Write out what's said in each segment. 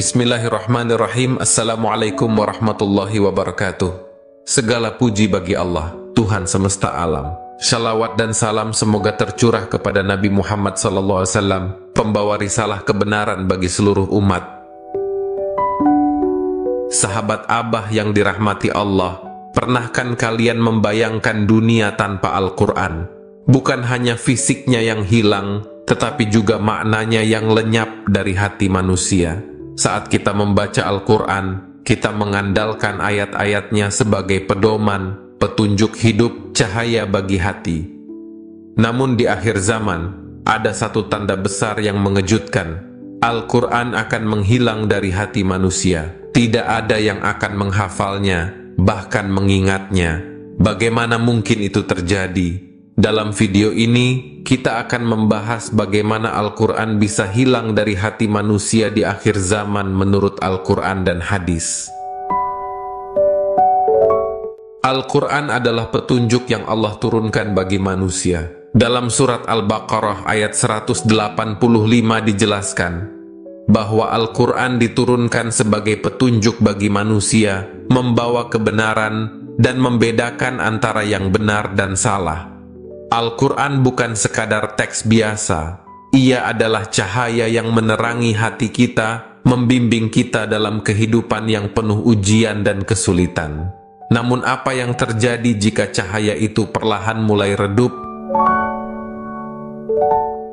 Bismillahirrahmanirrahim. Assalamualaikum warahmatullahi wabarakatuh. Segala puji bagi Allah, Tuhan semesta alam. Shalawat dan salam semoga tercurah kepada Nabi Muhammad SAW, pembawa risalah kebenaran bagi seluruh umat. Sahabat Abah yang dirahmati Allah, pernahkah kalian membayangkan dunia tanpa Al-Quran? Bukan hanya fisiknya yang hilang, tetapi juga maknanya yang lenyap dari hati manusia. Saat kita membaca Al-Quran, kita mengandalkan ayat-ayatnya sebagai pedoman, petunjuk hidup, cahaya bagi hati. Namun di akhir zaman, ada satu tanda besar yang mengejutkan. Al-Quran akan menghilang dari hati manusia. Tidak ada yang akan menghafalnya, bahkan mengingatnya. Bagaimana mungkin itu terjadi? Dalam video ini, kita akan membahas bagaimana Al-Quran bisa hilang dari hati manusia di akhir zaman menurut Al-Quran dan hadis. Al-Quran adalah petunjuk yang Allah turunkan bagi manusia. Dalam surat Al-Baqarah ayat 185 dijelaskan bahwa Al-Quran diturunkan sebagai petunjuk bagi manusia, membawa kebenaran dan membedakan antara yang benar dan salah. Al-Quran bukan sekadar teks biasa. Ia adalah cahaya yang menerangi hati kita, membimbing kita dalam kehidupan yang penuh ujian dan kesulitan. Namun apa yang terjadi jika cahaya itu perlahan mulai redup?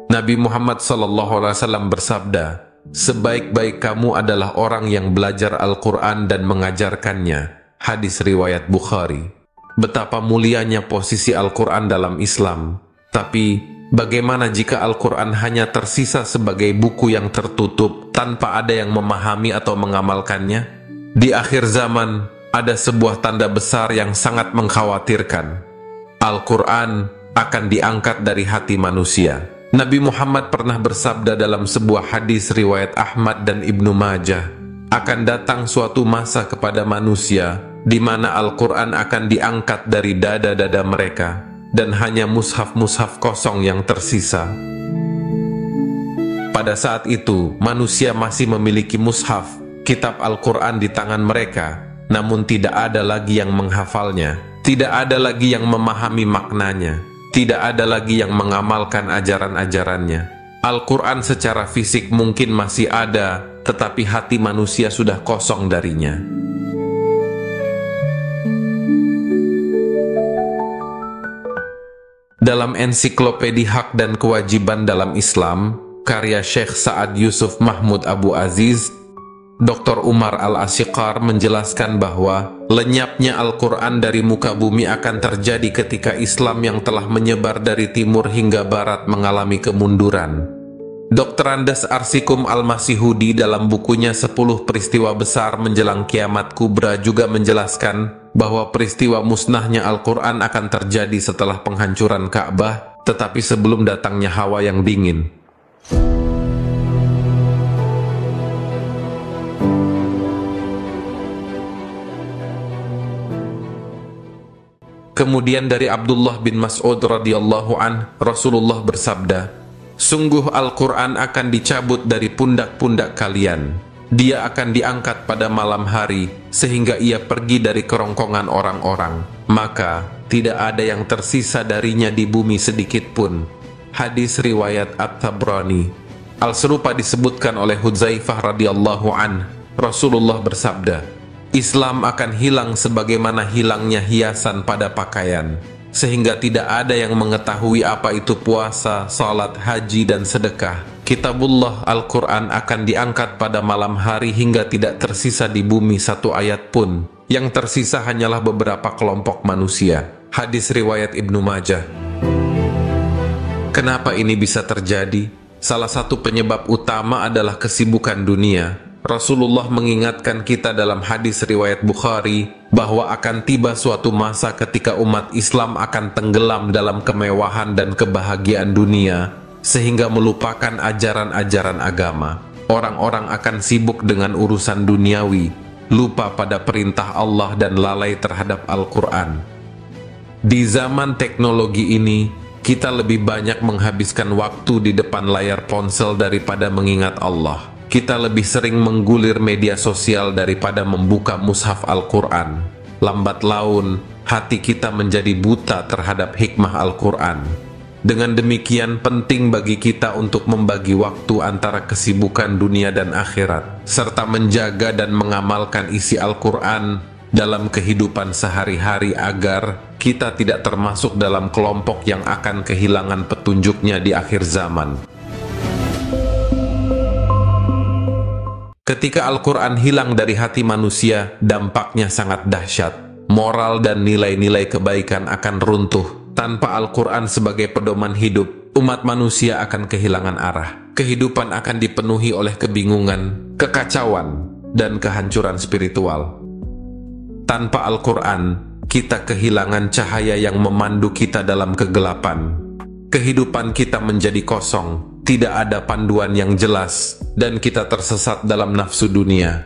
Nabi Muhammad SAW bersabda, "Sebaik-baik kamu adalah orang yang belajar Al-Quran dan mengajarkannya." Hadis riwayat Bukhari. Betapa mulianya posisi Al-Quran dalam Islam. Tapi, bagaimana jika Al-Quran hanya tersisa sebagai buku yang tertutup, tanpa ada yang memahami atau mengamalkannya? Di akhir zaman, ada sebuah tanda besar yang sangat mengkhawatirkan. Al-Quran akan diangkat dari hati manusia. Nabi Muhammad pernah bersabda dalam sebuah hadis riwayat Ahmad dan Ibnu Majah, akan datang suatu masa kepada manusia di mana Al-Quran akan diangkat dari dada-dada mereka, dan hanya mushaf-mushaf kosong yang tersisa. Pada saat itu, manusia masih memiliki mushaf, kitab Al-Quran di tangan mereka, namun tidak ada lagi yang menghafalnya, tidak ada lagi yang memahami maknanya, tidak ada lagi yang mengamalkan ajaran-ajarannya. Al-Quran secara fisik mungkin masih ada, tetapi hati manusia sudah kosong darinya. Dalam ensiklopedi Hak dan Kewajiban dalam Islam, karya Syekh Sa'ad Yusuf Mahmud Abu Aziz, Dr. Umar Al-Ashiqar menjelaskan bahwa lenyapnya Al-Quran dari muka bumi akan terjadi ketika Islam yang telah menyebar dari timur hingga barat mengalami kemunduran. Dr. Andes Arsikum Al-Masihudi dalam bukunya 10 peristiwa besar menjelang kiamat kubra juga menjelaskan bahwa peristiwa musnahnya Al-Quran akan terjadi setelah penghancuran Ka'bah, tetapi sebelum datangnya hawa yang dingin. Kemudian dari Abdullah bin Mas'ud radhiyallahu an, Rasulullah bersabda, "Sungguh Al-Quran akan dicabut dari pundak-pundak kalian. Dia akan diangkat pada malam hari, sehingga ia pergi dari kerongkongan orang-orang. Maka, tidak ada yang tersisa darinya di bumi sedikit pun." Hadis riwayat At-Tabrani. Al-serupa disebutkan oleh Hudzaifah radhiyallahu an. Rasulullah bersabda, "Islam akan hilang sebagaimana hilangnya hiasan pada pakaian, sehingga tidak ada yang mengetahui apa itu puasa, salat, haji, dan sedekah. Kitabullah Al-Quran akan diangkat pada malam hari hingga tidak tersisa di bumi satu ayat pun. Yang tersisa hanyalah beberapa kelompok manusia." Hadis riwayat Ibnu Majah. Kenapa ini bisa terjadi? Salah satu penyebab utama adalah kesibukan dunia. Rasulullah mengingatkan kita dalam hadis riwayat Bukhari bahwa akan tiba suatu masa ketika umat Islam akan tenggelam dalam kemewahan dan kebahagiaan dunia, sehingga melupakan ajaran-ajaran agama. Orang-orang akan sibuk dengan urusan duniawi, lupa pada perintah Allah dan lalai terhadap Al-Quran. Di zaman teknologi ini, kita lebih banyak menghabiskan waktu di depan layar ponsel daripada mengingat Allah. Kita lebih sering menggulir media sosial daripada membuka mushaf Al-Quran. Lambat laun, hati kita menjadi buta terhadap hikmah Al-Quran. Dengan demikian, penting bagi kita untuk membagi waktu antara kesibukan dunia dan akhirat, serta menjaga dan mengamalkan isi Al-Quran dalam kehidupan sehari-hari agar kita tidak termasuk dalam kelompok yang akan kehilangan petunjuknya di akhir zaman. Ketika Al-Quran hilang dari hati manusia, dampaknya sangat dahsyat. Moral dan nilai-nilai kebaikan akan runtuh. Tanpa Al-Quran sebagai pedoman hidup, umat manusia akan kehilangan arah. Kehidupan akan dipenuhi oleh kebingungan, kekacauan, dan kehancuran spiritual. Tanpa Al-Quran, kita kehilangan cahaya yang memandu kita dalam kegelapan. Kehidupan kita menjadi kosong, tidak ada panduan yang jelas, dan kita tersesat dalam nafsu dunia.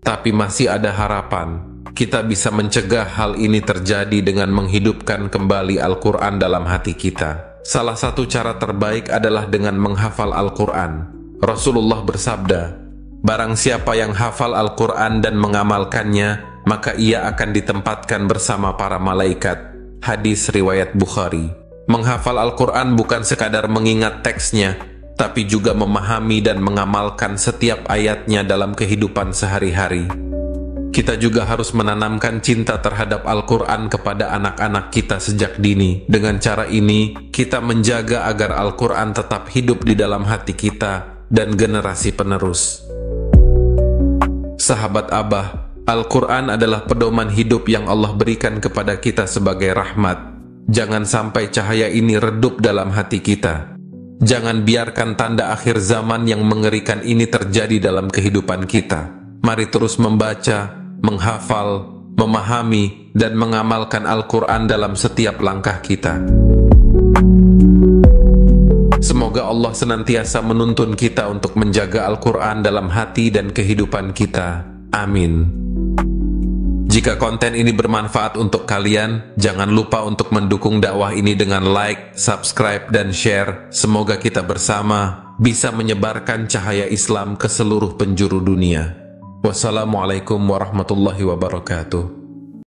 Tapi masih ada harapan. Kita bisa mencegah hal ini terjadi dengan menghidupkan kembali Al-Quran dalam hati kita. Salah satu cara terbaik adalah dengan menghafal Al-Quran. Rasulullah bersabda, "Barang siapa yang hafal Al-Quran dan mengamalkannya, maka ia akan ditempatkan bersama para malaikat." Hadis riwayat Bukhari. Menghafal Al-Quran bukan sekadar mengingat teksnya, tapi juga memahami dan mengamalkan setiap ayatnya dalam kehidupan sehari-hari. Kita juga harus menanamkan cinta terhadap Al-Quran kepada anak-anak kita sejak dini. Dengan cara ini, kita menjaga agar Al-Quran tetap hidup di dalam hati kita dan generasi penerus. Sahabat Abah, Al-Quran adalah pedoman hidup yang Allah berikan kepada kita sebagai rahmat. Jangan sampai cahaya ini redup dalam hati kita. Jangan biarkan tanda akhir zaman yang mengerikan ini terjadi dalam kehidupan kita. Mari terus membaca, menghafal, memahami, dan mengamalkan Al-Quran dalam setiap langkah kita. Semoga Allah senantiasa menuntun kita untuk menjaga Al-Quran dalam hati dan kehidupan kita. Amin. Jika konten ini bermanfaat untuk kalian, jangan lupa untuk mendukung dakwah ini dengan like, subscribe, dan share. Semoga kita bersama bisa menyebarkan cahaya Islam ke seluruh penjuru dunia. Wassalamualaikum warahmatullahi wabarakatuh.